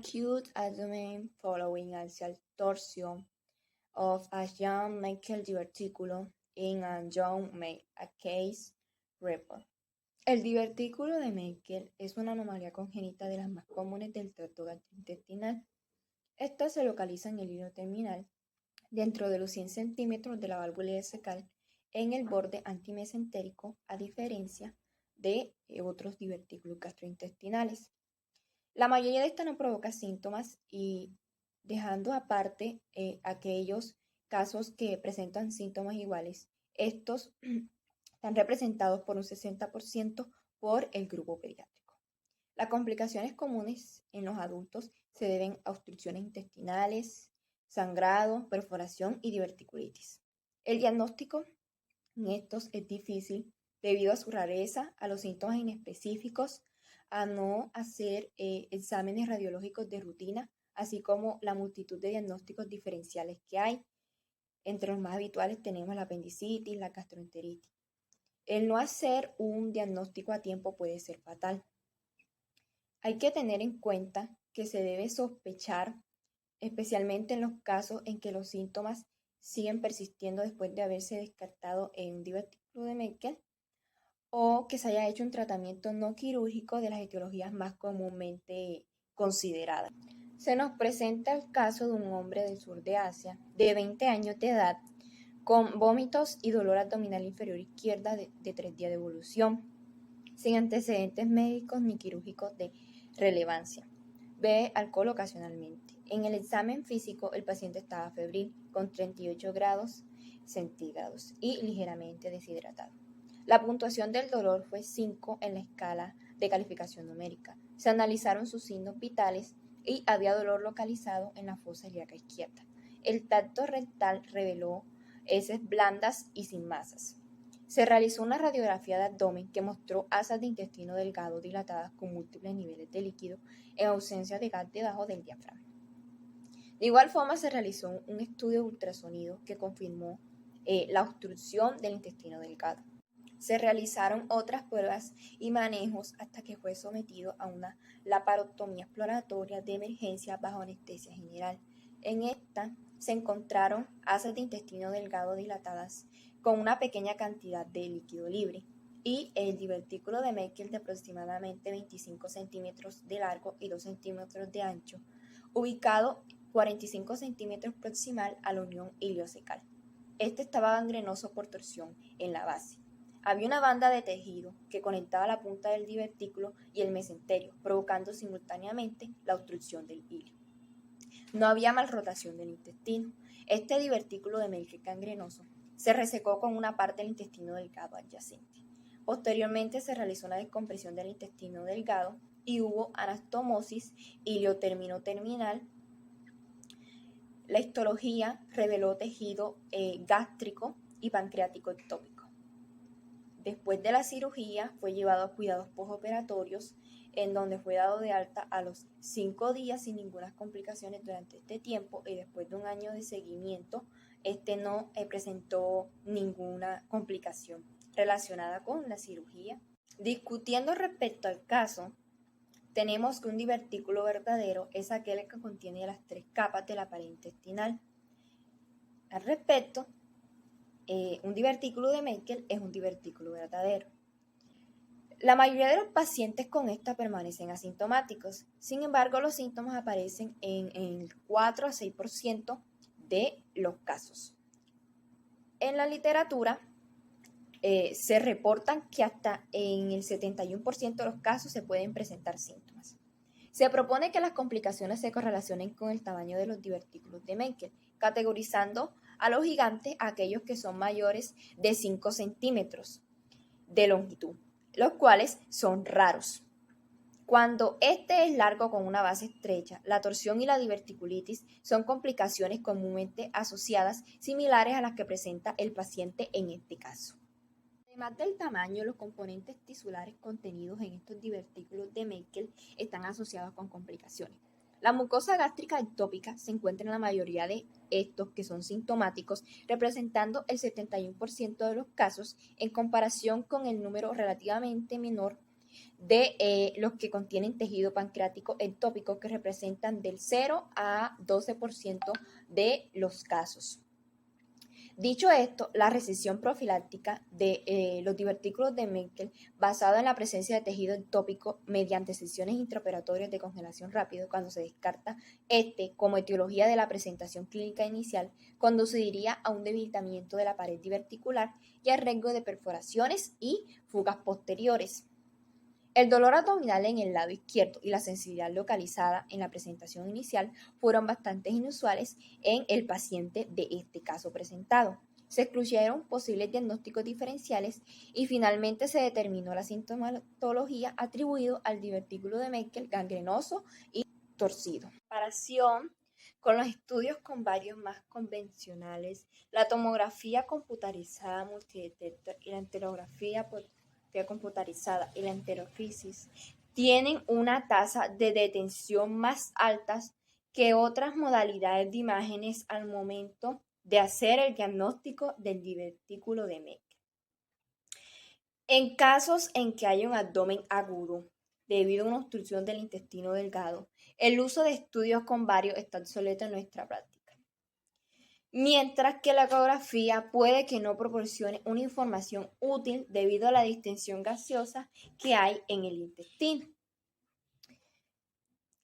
acute abdomen following axial torsion of a young Meckel diverticulum in a young male, a case report. El divertículo de Meckel es una anomalía congénita de las más comunes del tracto gastrointestinal. Esta se localiza en el hilo terminal, dentro de los 100 centímetros de la válvula ileocecal, en el borde antimesentérico, a diferencia de otros divertículos gastrointestinales. La mayoría de estas no provoca síntomas y dejando aparte aquellos casos que presentan síntomas iguales, estos están representados por un 60% por el grupo pediátrico. Las complicaciones comunes en los adultos se deben a obstrucciones intestinales, sangrado, perforación y diverticulitis. El diagnóstico en estos es difícil debido a su rareza, a los síntomas inespecíficos, a no hacer exámenes radiológicos de rutina, así como la multitud de diagnósticos diferenciales que hay. Entre los más habituales tenemos la apendicitis, la gastroenteritis. El no hacer un diagnóstico a tiempo puede ser fatal. Hay que tener en cuenta que se debe sospechar, especialmente en los casos en que los síntomas siguen persistiendo después de haberse descartado en un divertículo de Meckel, o que se haya hecho un tratamiento no quirúrgico de las etiologías más comúnmente consideradas. Se nos presenta el caso de un hombre del sur de Asia, de 20 años de edad, con vómitos y dolor abdominal inferior izquierda de 3 días de evolución, sin antecedentes médicos ni quirúrgicos de relevancia. Bebe alcohol ocasionalmente. En el examen físico, el paciente estaba febril, con 38 grados centígrados y ligeramente deshidratado. La puntuación del dolor fue 5 en la escala de calificación numérica. Se analizaron sus signos vitales y había dolor localizado en la fosa ilíaca izquierda. El tacto rectal reveló heces blandas y sin masas. Se realizó una radiografía de abdomen que mostró asas de intestino delgado dilatadas con múltiples niveles de líquido en ausencia de gas debajo del diafragma. De igual forma, se realizó un estudio de ultrasonido que confirmó la obstrucción del intestino delgado. Se realizaron otras pruebas y manejos hasta que fue sometido a una laparotomía exploratoria de emergencia bajo anestesia general. En esta se encontraron asas de intestino delgado dilatadas con una pequeña cantidad de líquido libre y el divertículo de Meckel de aproximadamente 25 centímetros de largo y 2 centímetros de ancho, ubicado 45 centímetros proximal a la unión iliocecal. Este estaba gangrenoso por torsión en la base. Había una banda de tejido que conectaba la punta del divertículo y el mesenterio, provocando simultáneamente la obstrucción del hilo. No había malrotación del intestino. Este divertículo de Meckel gangrenoso se resecó con una parte del intestino delgado adyacente. Posteriormente se realizó una descompresión del intestino delgado y hubo anastomosis iliotermino-terminal. La histología reveló tejido gástrico y pancreático ectópico. Después de la cirugía fue llevado a cuidados postoperatorios, en donde fue dado de alta a los 5 días sin ninguna complicaciones durante este tiempo, y después de un año de seguimiento, no presentó ninguna complicación relacionada con la cirugía. Discutiendo respecto al caso, tenemos que un divertículo verdadero es aquel que contiene las 3 capas de la pared intestinal. Al respecto, un divertículo de Meckel es un divertículo verdadero. La mayoría de los pacientes con esta permanecen asintomáticos. Sin embargo, los síntomas aparecen en el 4 a 6% de los casos. En la literatura se reportan que hasta en el 71% de los casos se pueden presentar síntomas. Se propone que las complicaciones se correlacionen con el tamaño de los divertículos de Meckel, categorizando a los gigantes a aquellos que son mayores de 5 centímetros de longitud, los cuales son raros. Cuando este es largo con una base estrecha, la torsión y la diverticulitis son complicaciones comúnmente asociadas, similares a las que presenta el paciente en este caso. Además del tamaño, los componentes tisulares contenidos en estos divertículos de Meckel están asociados con complicaciones. La mucosa gástrica ectópica se encuentra en la mayoría de estos que son sintomáticos, representando el 71% de los casos en comparación con el número relativamente menor de los que contienen tejido pancreático ectópico, que representan del 0 a 12% de los casos. Dicho esto, la resección profiláctica de los divertículos de Meckel, basado en la presencia de tejido ectópico mediante sesiones intraoperatorias de congelación rápido, cuando se descarta como etiología de la presentación clínica inicial, conduciría a un debilitamiento de la pared diverticular y al riesgo de perforaciones y fugas posteriores. El dolor abdominal en el lado izquierdo y la sensibilidad localizada en la presentación inicial fueron bastante inusuales en el paciente de este caso presentado. Se excluyeron posibles diagnósticos diferenciales y finalmente se determinó la sintomatología atribuido al divertículo de Meckel gangrenoso y torcido. En comparación con los estudios con varios más convencionales, la tomografía computarizada multidetector y la enterografía computarizada y la enterofísis tienen una tasa de detención más altas que otras modalidades de imágenes al momento de hacer el diagnóstico del divertículo de Meckel. En casos en que haya un abdomen agudo debido a una obstrucción del intestino delgado, el uso de estudios con varios está obsoleto en nuestra práctica. Mientras que la ecografía puede que no proporcione una información útil debido a la distensión gaseosa que hay en el intestino.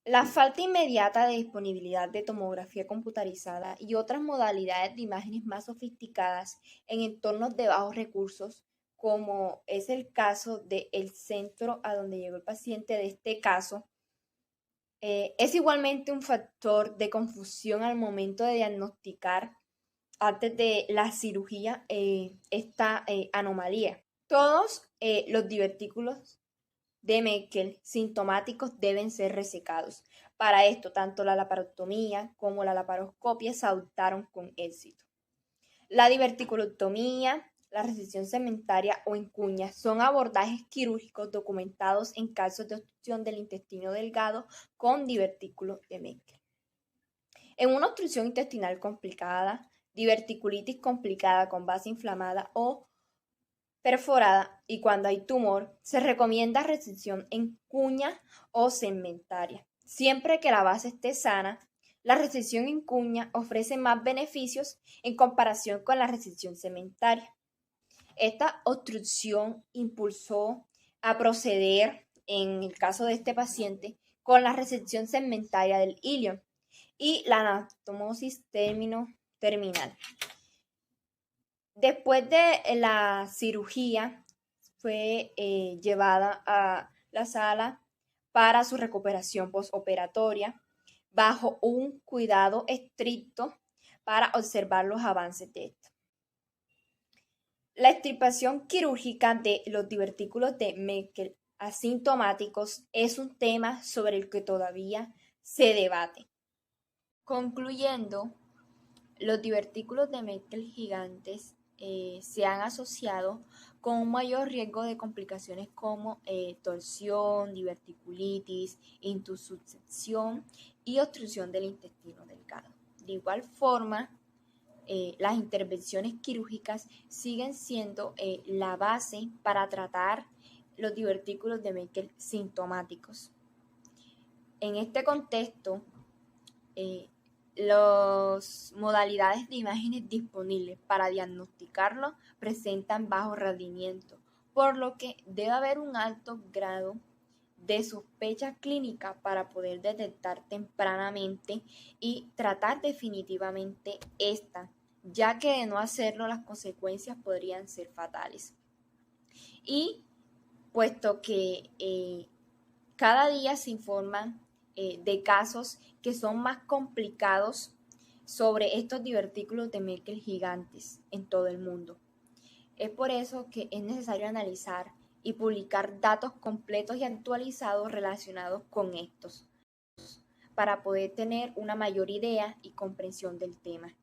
La falta inmediata de disponibilidad de tomografía computarizada y otras modalidades de imágenes más sofisticadas en entornos de bajos recursos, como es el caso del centro a donde llegó el paciente de este caso, es igualmente un factor de confusión al momento de diagnosticar antes de la cirugía esta anomalía. Todos los divertículos de Meckel sintomáticos deben ser resecados. Para esto, tanto la laparostomía como la laparoscopia se adoptaron con éxito. La diverticulotomía, la resección segmentaria o en cuña son abordajes quirúrgicos documentados en casos de obstrucción del intestino delgado con divertículo de Meckel. En una obstrucción intestinal complicada, diverticulitis complicada con base inflamada o perforada y cuando hay tumor, se recomienda resección en cuña o segmentaria. Siempre que la base esté sana, la resección en cuña ofrece más beneficios en comparación con la resección segmentaria. Esta obstrucción impulsó a proceder, en el caso de este paciente, con la resección segmentaria del ilion y la anastomosis terminal. Después de la cirugía, fue llevada a la sala para su recuperación postoperatoria bajo un cuidado estricto para observar los avances de esto. La extirpación quirúrgica de los divertículos de Meckel asintomáticos es un tema sobre el que todavía se debate. Concluyendo, los divertículos de Meckel gigantes se han asociado con un mayor riesgo de complicaciones como torsión, diverticulitis, intussuscepción y obstrucción del intestino delgado. De igual forma, las intervenciones quirúrgicas siguen siendo la base para tratar los divertículos de Meckel sintomáticos. En este contexto, las modalidades de imágenes disponibles para diagnosticarlo presentan bajo rendimiento, por lo que debe haber un alto grado de sospecha clínica para poder detectar tempranamente y tratar definitivamente esta, ya que de no hacerlo las consecuencias podrían ser fatales. Y puesto que cada día se informan de casos que son más complicados sobre estos divertículos de Meckel gigantes en todo el mundo. Es por eso que es necesario analizar y publicar datos completos y actualizados relacionados con estos, para poder tener una mayor idea y comprensión del tema.